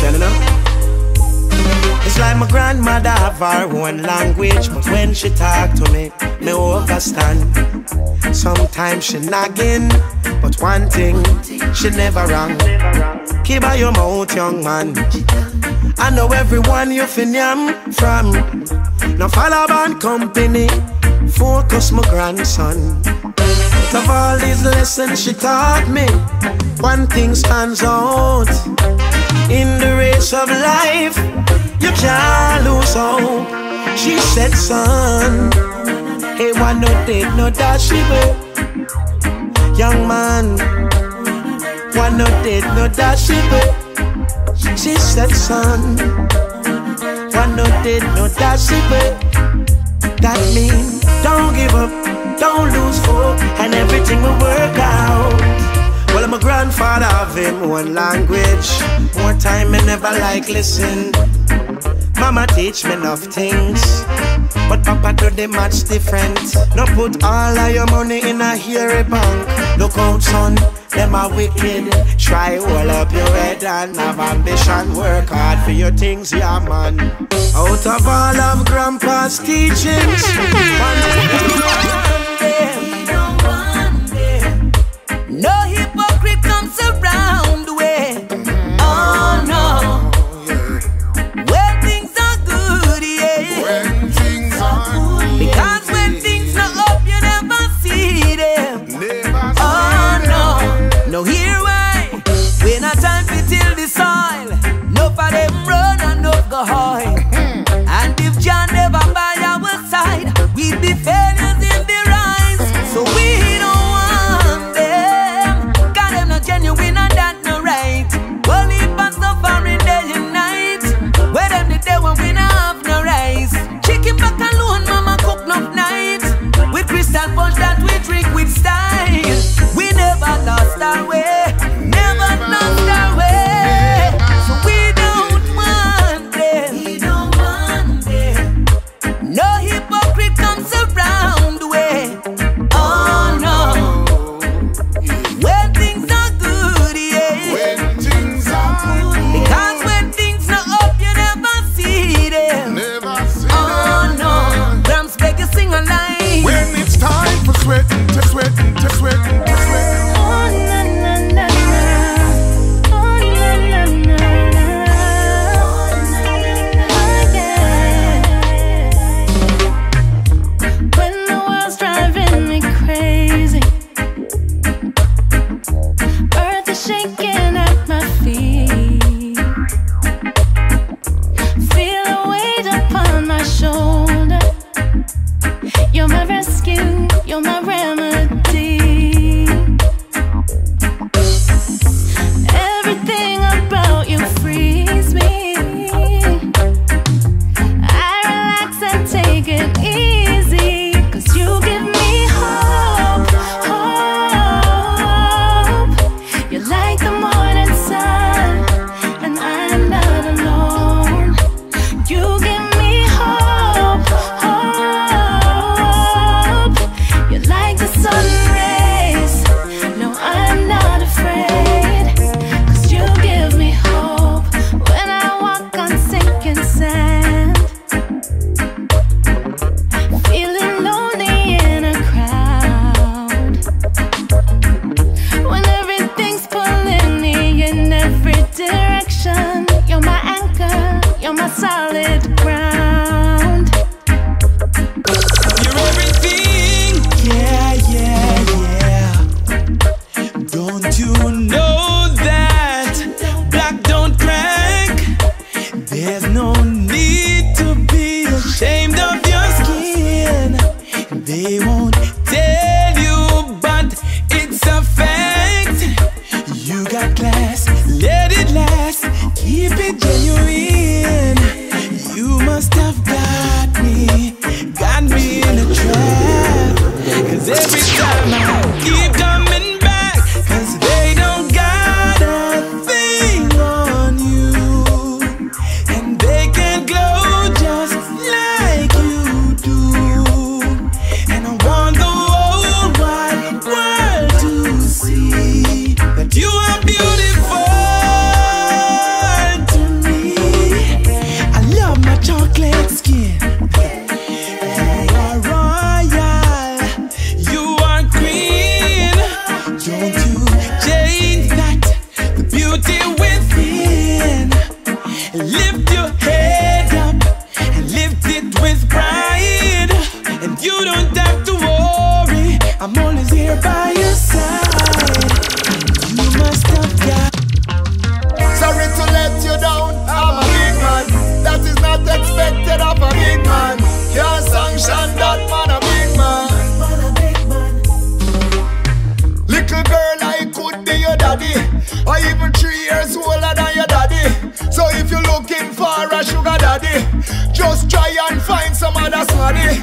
connection, you know. It's like my grandmother have her own language, but when she talk to me, me understand. Sometimes she nagging, but one thing, she never wrong. Keep by your mouth, young man. I know everyone you fin yam from. Now follow band company, focus my grandson. Out of all these lessons she taught me, one thing stands out. In the race of life, you can't lose hope. She said, son, hey, one no date, no dashibe. Young man, one no date, no dashibe. She said, son, one no date, no dashibe. That means don't give up, don't lose hope, and everything will work out. Well, my grandfather have him one language. More time me never like listen. Mama teach me enough things, but Papa do the much different. No put all of your money in a hairy bank. Look out, son, them are wicked. Try hold up your head and have ambition. Work hard for your things, yeah man. Out of all of Grandpa's teachings, no hypocrite comes around the way. Oh no. When things are good, yeah. When things are good. Because when things are up, you never see them. Oh no. No hear why. We not time to till the soil. No for them run and no go high. And if John never by our side, we'd be failures in the rise. So we don't want them. Got them not genuine and that no right. Only past the foreign day and night. Where them the day when we not have no rice. Chicken back alone, mama cook no night. With crystal punch that we drink with style. We never lost our way. Never lost our way. So we don't want them. We don't want them. No hypocrite comes around the way. Oh no. When things are good, yeah. When things are good. Because when things are up, you never see them. Never see Oh them. no. Drums beg you sing a line. When it's time for sweating, to sweating, to sweating, to sweating. Oh na na na na. Oh na na na na. Oh yeah. When the world's driving me crazy, earth is shaking at my feet. Feel a weight upon my shoulder. You're my rescue, you're my remedy. Everything about you frees me. I relax and take it easy, 'cause you give me hope, hope. You're like the morning sun, and I'm not alone. You give me hope, hope. You're like the sun rays. No, I'm not afraid, 'cause you give me hope when I walk on sinking sand. Feeling lonely in a crowd, when everything's pulling me in every direction. You're my anchor, you're my solid ground. You're everything, yeah, yeah, yeah. Don't you know that black don't crack? There's no need to be ashamed of your skin. They won't tell you, but it's a fact. You got class, let it last, keep it genuine. You your head up and lift it with pride. And you don't have to worry, I'm always here by your side. You must have got. Sorry to let you down, I'm a big man. That is not expected of a big man. Can't sanction that man, a big man. Little girl, I could be your daddy, or even 3 years older than your daddy. So if you're looking for a sugar daddy, just try and find some other smarty.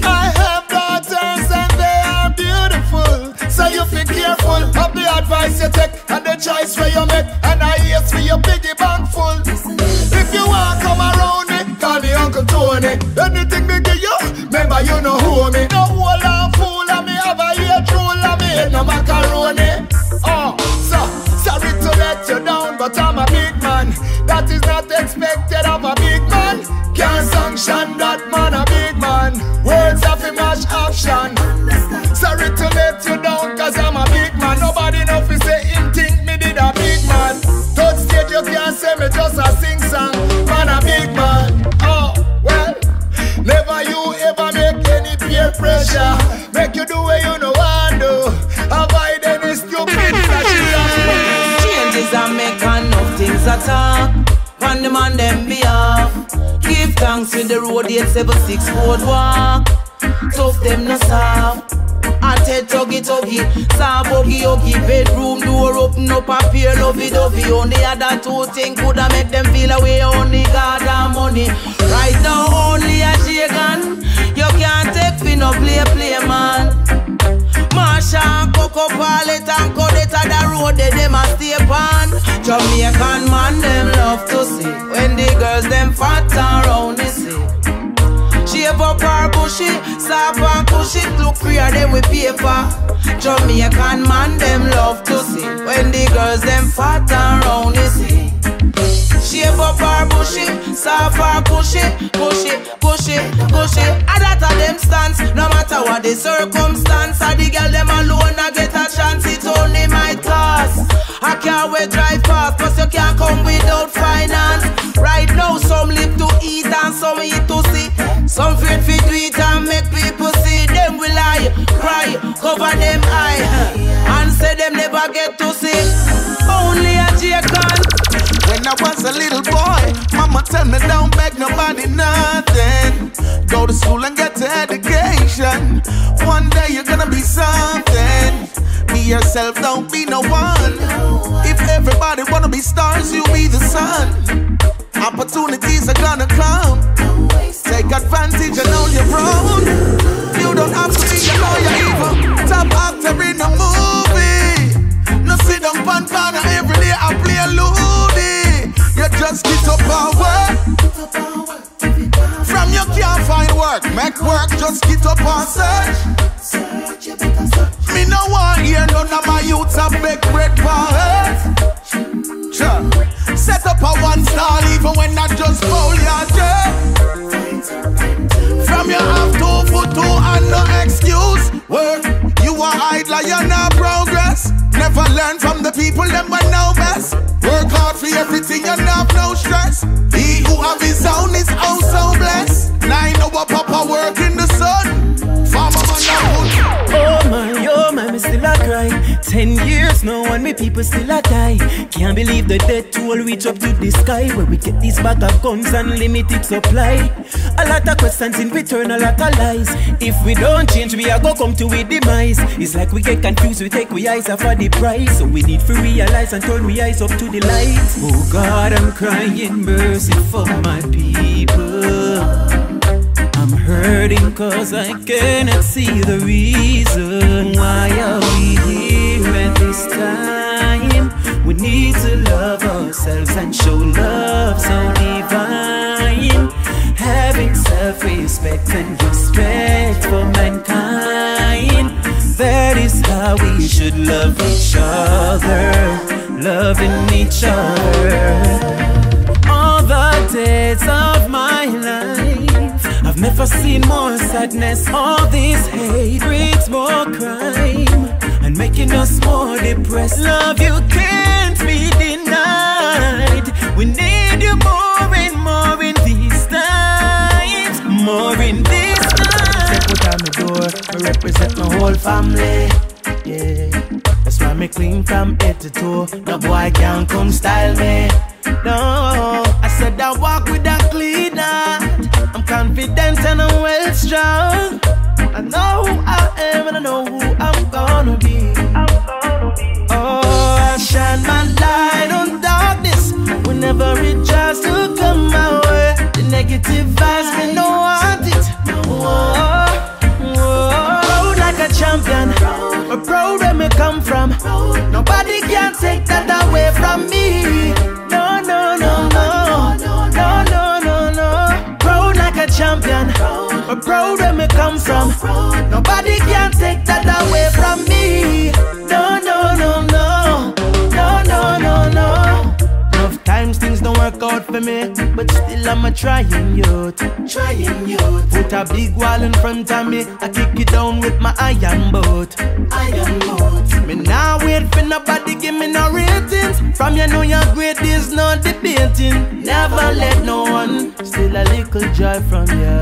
I have daughters and they are beautiful, so you be careful of the advice you take and the choice where you make. And I yes for your piggy bank full. If you want come around me, call me Uncle Tony. Anything me give you, remember you know who me. No whole and fool of me, have a ear troll of me, no macaroni. Oh, so sorry to let you down, but I'm a big man. That is not expected of a big man. Can't sanction that man, a big man. Words have a match option. Sorry to let you down, cause I'm a big man. Nobody know if you say him think me did a big man. Third stage you can't say me just a sing song. Man a big man. Oh, well, never you ever make any peer pressure. Make you do what you know and do. Avoid any stupid flashy. Changes I make and no things at all. When the man them be off. Give thanks with the road 876 boardwalk. Tough them no soft. I tell tuggy tuggy, soft buggy huggy. Bedroom door open up a pair lovey dovey. Only other two things coulda make them feel away. Only God and money. Right now only a shaken. You can't take fi no play man. Marsha and Coco Pallet and Codetta the road they them a stay on. Jamaican man them love to see when the girls them fat and round they see. Shave up her bushy, soft and cushy, look freer them with paper. Jamaican man them love to see when the girls them fat and round they see. Shave up her bushy, soft and cushy, cushy. And that a them stance, no matter what the circumstance. And the girl them alone I get a chance, it only might cost. I can't wait drive fast, cause you can't come without finance. Right now some live to eat and some eat to see. Some fear fit to eat and make people see. Them will lie, cry, cover them eye, and say them never get to see. Only a J-Con. When I was a little boy, mama tell me don't beg nobody nothing. Go to school and get an education. One day you're gonna be something. Be yourself, don't be no one. If everybody wanna be stars, you'll be the sun. Opportunities are gonna come. Take advantage and know your own. You don't have to be, you know you're evil. Top actor in a movie. No sit down pan corner every day I play a loony. You just get up and work. From you can't find work, make work, just get up and search. Me no want hear none of my youths a beg bread for earth. Sure. Set up a one stall even when I just pull your jerk. From you have 2 foot 2 and no excuse. Work, you are idler, you're not progress. Never learn from the people them when know best. Work hard for everything and have no stress. He who have his own is also blessed. 9 hour papa work in the sun. Farmer man Oh my, me still a cry. 10 years now and me people still a die. Can't believe the death toll reach up to the sky. Where we get these bag of guns and limited supply. A lot of questions in return, a lot of lies. If we don't change, we are gonna come to a demise. It's like we get confused, we take we eyes off of the price. So we need to realize and turn we eyes up to the light. Oh God, I'm crying mercy for my people. I'm hurting cause I cannot see the reason. Why are we here at this time? We need to love ourselves and show love so divine. Having self-respect and respect for mankind. That is how we should love each other. Loving each other. All the days of my life, I've never seen more sadness. All this hate breeds more crime. And making us more depressed. Love you can't be denied. We need you more and more in these times. More in these times. Step out on my door, I represent my whole family. Yeah, that's why me clean from head to toe. No boy can come style me. No, I said I walk with a clean heart. I'm confident and I'm well strong. I know who I am and I know who I'm gonna be. Oh, I shine my light on darkness whenever it tries to come my way. The negative vibes, me no want it. Whoa, whoa. Like a champion, a proud where me come from. Nobody can take that away from me. No, no, no, no, no, no, no, no. Proud like a champion, a proud where me come from. Nobody can take that away from me. No, no, no, no, no, no, no, no. Enough times things don't work out for me, but still I'm a trying youth. Trying youth. Put a big wall in front of me, I kick it down with my iron boat. Iron boat. Me now wait for nobody give me no ratings. From you know you're great, there's no debating. Never let no one steal a little joy from you.